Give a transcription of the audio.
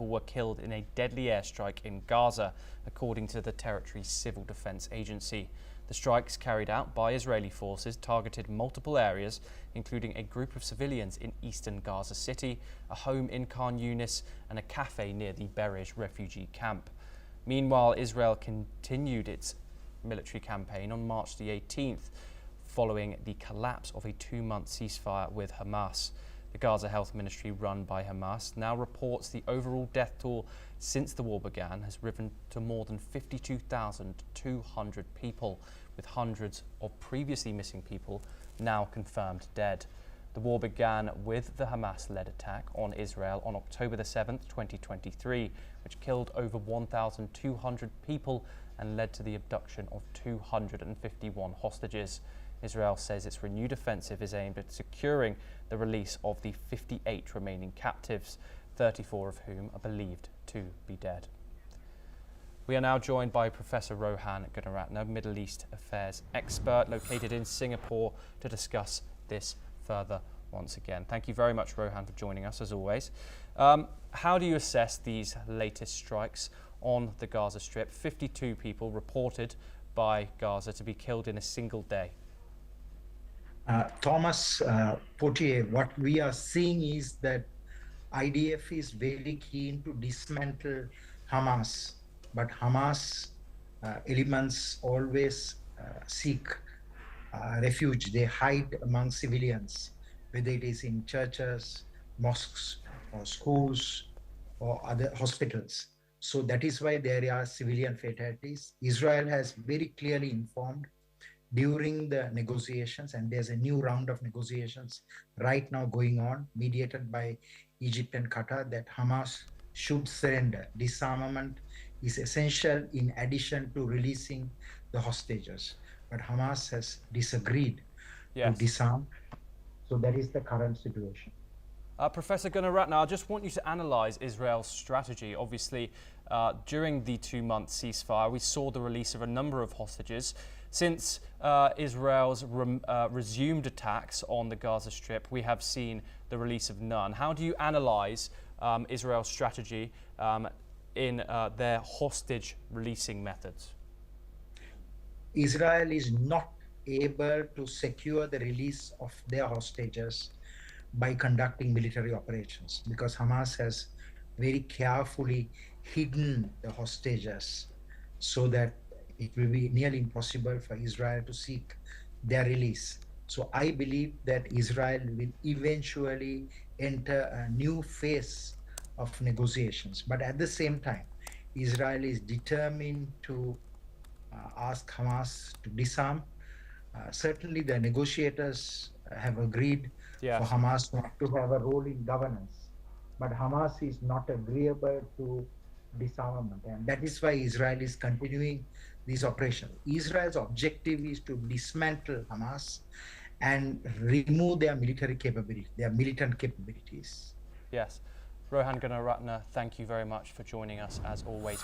people were killed in a deadly airstrike in Gaza, according to the territory's civil defense agency. The strikes carried out by Israeli forces targeted multiple areas, including a group of civilians in eastern Gaza City, a home in Khan Yunis, and a cafe near the Berej refugee camp. Meanwhile, Israel continued its military campaign on March the 18th, following the collapse of a 2-month ceasefire with Hamas. The Gaza Health Ministry, run by Hamas, now reports the overall death toll since the war began has risen to more than 52,200 people, with hundreds of previously missing people now confirmed dead. The war began with the Hamas-led attack on Israel on October the 7th, 2023, which killed over 1,200 people and led to the abduction of 251 hostages. Israel says its renewed offensive is aimed at securing the release of the 58 remaining captives, 34 of whom are believed to be dead. We are now joined by Professor Rohan Gunaratne, Middle East Affairs expert located in Singapore, to discuss this further once again. Thank you very much, Rohan, for joining us as always. How do you assess these latest strikes on the Gaza Strip? 52 people reported by Gaza to be killed in a single day. Thomas Potier, what we are seeing is that IDF is very keen to dismantle Hamas, but Hamas elements always seek refuge. They hide among civilians, whether it is in churches, mosques, or schools, or other hospitals. So that is why there are civilian fatalities. Israel has very clearly informed during the negotiations, and there's a new round of negotiations right now going on, mediated by Egypt and Qatar, that Hamas should surrender. Disarmament is essential in addition to releasing the hostages. But Hamas has disagreed to disarm. So that is the current situation. Professor Gunaratne, I just want you to analyse Israel's strategy. Obviously, during the 2-month ceasefire, we saw the release of a number of hostages. Since Israel's resumed attacks on the Gaza Strip, we have seen the release of none. How do you analyse Israel's strategy in their hostage releasing methods? Israel is not able to secure the release of their hostages by conducting military operations, because Hamas has very carefully hidden the hostages so that it will be nearly impossible for Israel to seek their release. So I believe that Israel will eventually enter a new phase of negotiations. But at the same time, Israel is determined to ask Hamas to disarm. Certainly the negotiators have agreed for Hamas not to have a role in governance, but Hamas is not agreeable to disarmament, and that is why Israel is continuing these operations. Israel's objective is to dismantle Hamas and remove their military capability, their militant capabilities. Yes. Rohan Gunaratne, thank you very much for joining us as always.